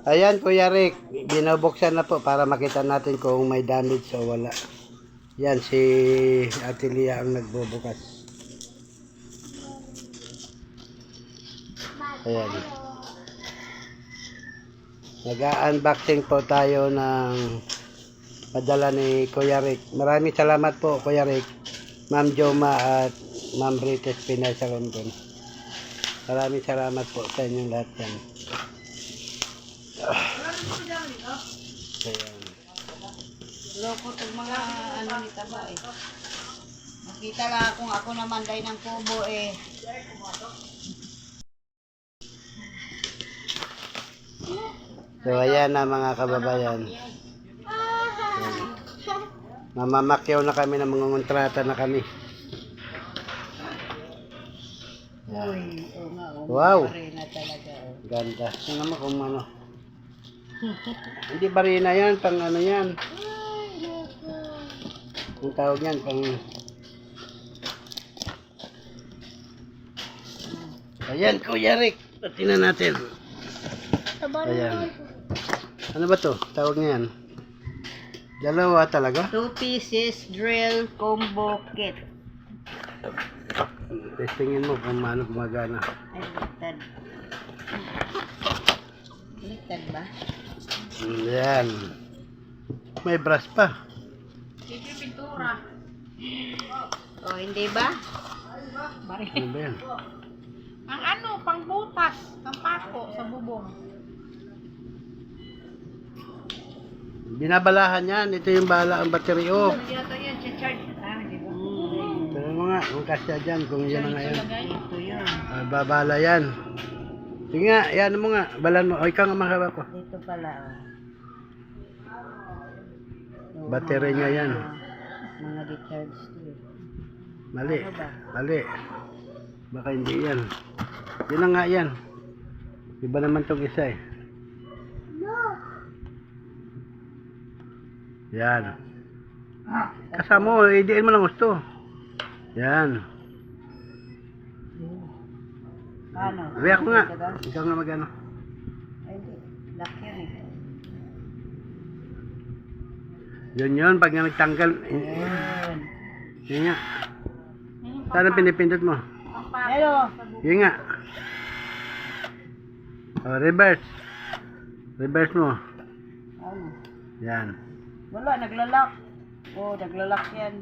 Ayan, Kuya Rick. Binubuksan na po para makita natin kung may damage o wala. Yan, si Ate Lia ang nagbubukas. Ayan. Nag-unboxing po tayo ng padala ni Kuya Rick. Maraming salamat po, Kuya Rick. Ma'am Joma at Ma'am Brites Pinay sa London. Maraming salamat po sa inyong lahat yan. Ayan. Loko itong mga ano ni Taba eh. Nakita lang kung ako naman dahil ng kubo eh. So ayan na mga kababayan. Ayan. Mamamakyaw na kami ng mga kontrata na kami. Ayan. Uy, oo nga. Wow. Barena talaga oh. Ganda. Tingnan mo kung ano. Hindi barina yan, pang ano yan. Ang tawag yan, pang... Ayan, Kuya Rick. Tingnan natin. Ayan. Ano ba to? Tawag niya yan. Dalawa talaga? 2 pieces drill combo kit. Testingin mo kung paano gumagana. Ay, liktad. Liktad ba? Ayan. May brush pa. Hindi pintura. O, hindi ba? Ano ba yan? Ang ano, pangbutas ng pako sa bubong. Binabalahan yan. Ito yung bala ang battery. Oh. Hindi na to yan, charge. Ah, di ba? Pero mo nga, kung kasya dyan, kung yan na nga yan. Ito yun. Babala yan. Sige nga, yan mo nga. Balan mo. O, ikaw nga mahaba ko. Dito pala oh. So, Battery niya yan. Mga recharge to. Mali. Ano ba? Mali. Baka hindi yan. Yun na nga yan. Iba naman tong isa eh. Yan. Kasama mo, idiin mo lang gusto. Yan. Ano? React mo nga. Dito ba? Ikaw nga magano. Ay, di. Lock yan eh. Yun, pag nga nagtanggal. Ayun. Yun nga. Saan pinipindot mo? Hello. Yun nga. O, reverse. Reverse mo. Ano? Yan. Wala, naglalak. Oh, naglalak yan.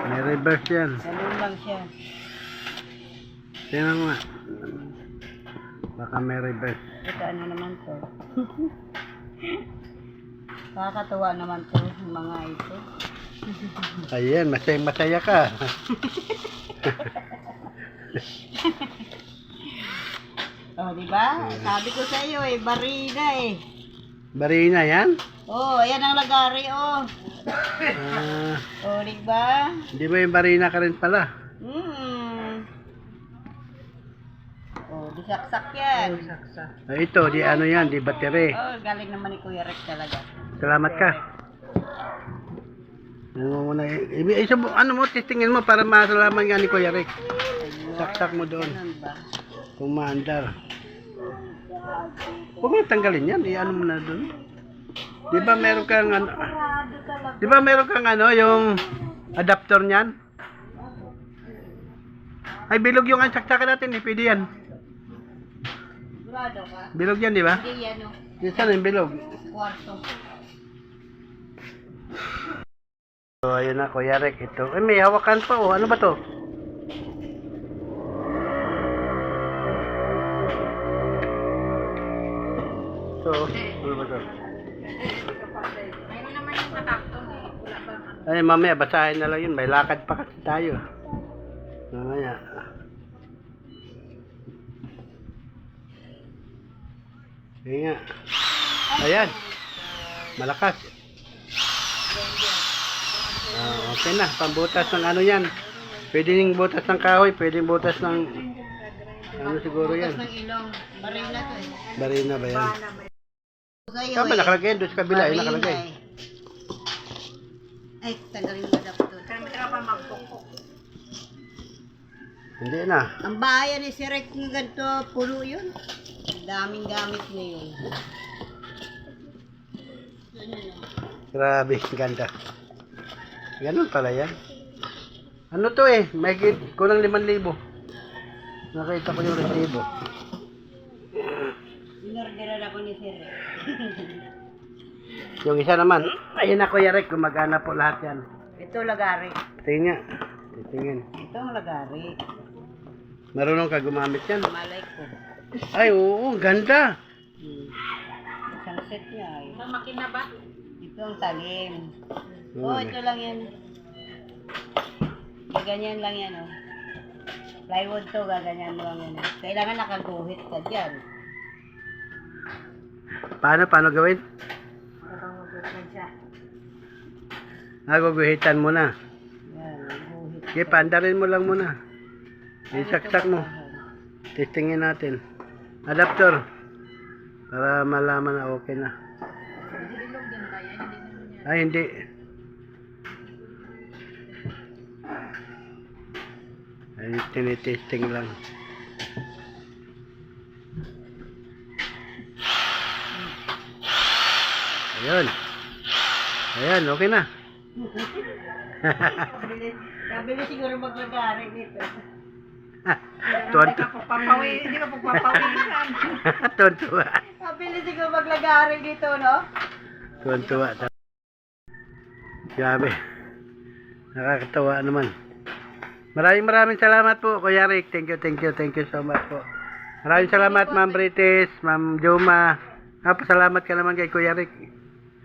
May reverse yan. Ganun lang siya. Tingnan mo nga. Baka may reverse. Ito ano naman to. Nakakatuwa naman to, yung mga ito. Ayan, masaya ka. Oh, di ba? Sabi ko sa iyo eh, barina eh. Barina yan? Oh, ayan ang lagari oh. Ah, Oh, di ba? hindi ba yung barina ka rin pala? Oh, di saksak yan. Ah, ito, di ano yan, di battery. Oh, galing naman ni Kuya Rex talaga. Salamat ka. Ano mo muna, ano mo, testingin mo para masalaman nga ni Kuya Rick. Saksak mo doon. Ganun ba? Kung maandar. Huwag mo tanggalin yan, i-ano mo na doon. Di ba meron kang ano, di ba meron kang ano, yung adapter niyan? Ay, bilog yung saksakan natin, pwede yan. Sigurado ka? Bilog yan, di ba? Hindi yan oh. Saan yung bilog? Kwarto. So, ayun na, Kuya Rick, ito. Ay, may hawakan pa, oh. Ano ba to? So, ano ba to? Mayroon naman yung katakton eh. Wala bang ano. Ay, mamaya, basahin na lang yun. May lakad pa kasi tayo. Mamaya. Sige nga. Ayan. Malakas. Okay na. Pambutas ng ano yan. Pwede yung butas ng kahoy. Pwede yung butas ng... Ano siguro yan? Bukas ng ilong. Barina to eh. Barina ba yan? Sa'yo Tama, eh. nakalagay yan. Doon sa kabila. Ay, nakalagay. Barina eh. Ay, tagalin mo adapter. Kaya ka pa magpukpok. Hindi na. Ang bahay ni si Rex ng ganito, pulo yun. Daming gamit niya yun. Gusto niyo, no? Grabe, ganda. Ganun pala yan. Ano to eh, may kulang 5,000. Nakita ko yung resibo. Inorderan ako ni Sir. Yung isa naman, ayun na Kuya Rick, gumagana po lahat yan. Ito lagari. Tingin niya. Tingin. Ito ang lagari. Marunong ka gumamit yan. Malay ko. Ay, oo, ganda. Isang set niya ay. Ang makina ba? Ito ang talim. Oo. Ito lang yan. Ganyan lang yan, oh. Plywood to, gaganyan lang yan. Kailangan nakaguhit ka dyan. Paano gawin? Parang maguhit siya. Guguhitan mo na. Yan, guhit. Sige, paandarin mo lang muna. Isaksak mo. Testingin natin. Adapter. Para malaman na okay na. Dilog din ba yan? Hindi naman yan. Ay, hindi. Ay, tinitesting lang. Ayun. Ayan, okay na. Kabili siguro maglagari dito. Tuwan-tuwa. Hindi ka pagpapawisan. Tuwan-tuwa. Kabili siguro maglagari dito, no? Tuwan-tuwa. Grabe. Nakakatawa naman. Maraming salamat po, Kuya Rick. Thank you so much po. Maraming salamat, Ma'am British, Ma'am Joma. Salamat ka naman kay Kuya Rick.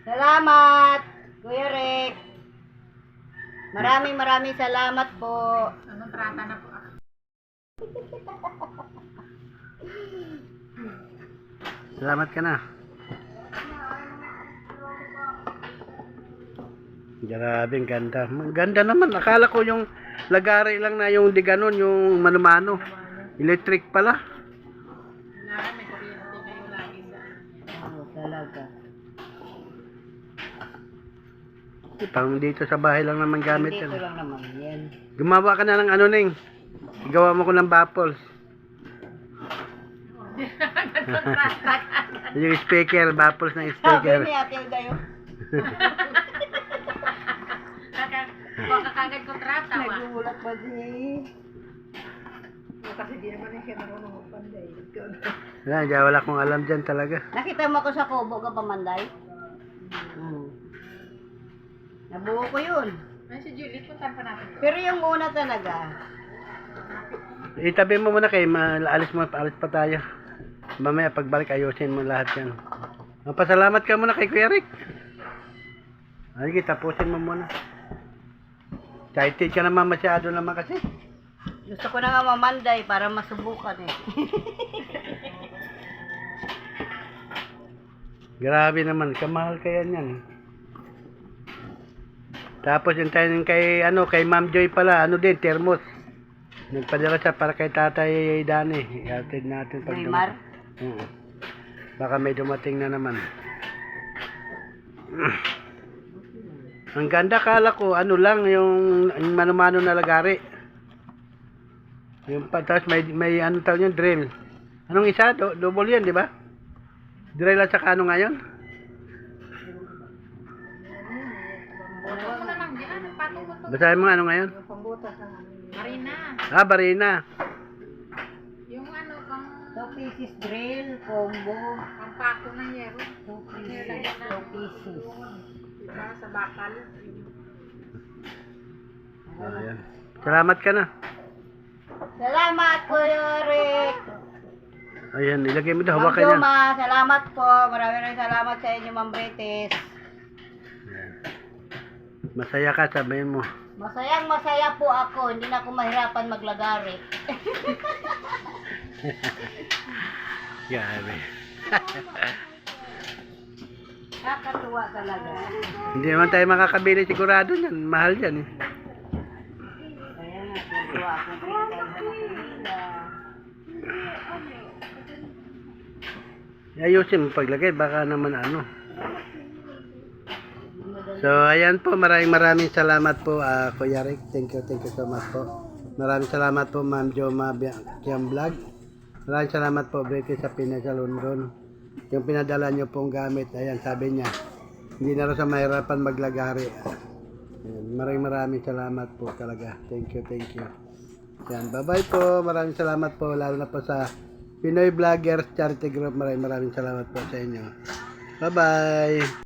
Salamat, Kuya Rick. Maraming salamat po. Anong trata na po ako? Salamat ka na. Grabe, ang ganda. Ang ganda naman. Akala ko yung lagari lang na yung di ganon, yung mano-mano. Electric pala. Kailangan may kuryente kayo laging daan. Oo, talaga. Pang dito sa bahay lang naman gamit Dito yan. lang naman yan. Gumawa ka na ng ano, Ning. Igawa mo ko ng baffles. Yung speaker, baffles na Sabi speaker. ni Ate Uday, oh. Baka kagad kontrata ba? Nagulat ba si... Kasi di naman siya marunong magpanday. Wala akong alam dyan talaga. Nakita mo ako sa kubo ka pamanday? Nabuo ko yun. Ay, si Julie, puntan pa natin. Pero yung una talaga, Itabi mo muna kay alis pa tayo. Mamaya pagbalik ayusin mo lahat yan. Pasalamat ka muna kay Kuya Rick. Ay, tapusin mo muna. Excited ka naman masyado naman kasi. gusto ko na nga mamanday para masubukan eh. Grabe naman, kamahal kaya yan. Tapos yung tayo kay Ma'am Joy pala, din, thermos. Nagpadala siya para kay Tatay Dani. Iatid natin pag Neymar? Oo. Baka may dumating na naman. Ang ganda, kala ko, lang, yung mano-mano na lagari. Yung tapos may ano tawag yung drill. Anong isa? Double yan, di ba? Drill at saka ano ngayon? Huwag mo na lang dyan. Patong mo to. Basahin mo ano ngayon? Marina. Barina. Yung ano, pang 2 pieces drill, combo, pako ng yero. 2 pieces, 2 pieces. Diba, sa bakal. Ayan. Salamat ka na. Salamat, Kuya Rick. Ayan, ilagay mo daw, Ma'am hawakan yan. Joma, salamat po. Maraming salamat sa inyo, Ma'am Britis. Ayan. Masaya ka, sabihin mo. Masaya po ako. Hindi na ako mahirapan maglagari. Grabe. Nakakatuwa talaga. Hindi naman tayo makakabili sigurado yan. Mahal yan eh. Kaya nga, tuwa akong pinagkaiba na kanila. Ayusin mo paglagay, baka naman ano. So, ayan po, maraming salamat po, Kuya Rick. Thank you so much po. Maraming salamat po, Ma'am Joma Kiam Vlog. Maraming salamat po, British sa Pinas sa London. Yung pinadala nyo pong gamit, ayan, sabi niya, hindi na rin sa mahirapan maglagari. Ayan, maraming salamat po talaga. Thank you. Yan, bye-bye po. Maraming salamat po, lalo na po sa Pinoy Vloggers Charity Group. Maraming salamat po sa inyo. Bye-bye.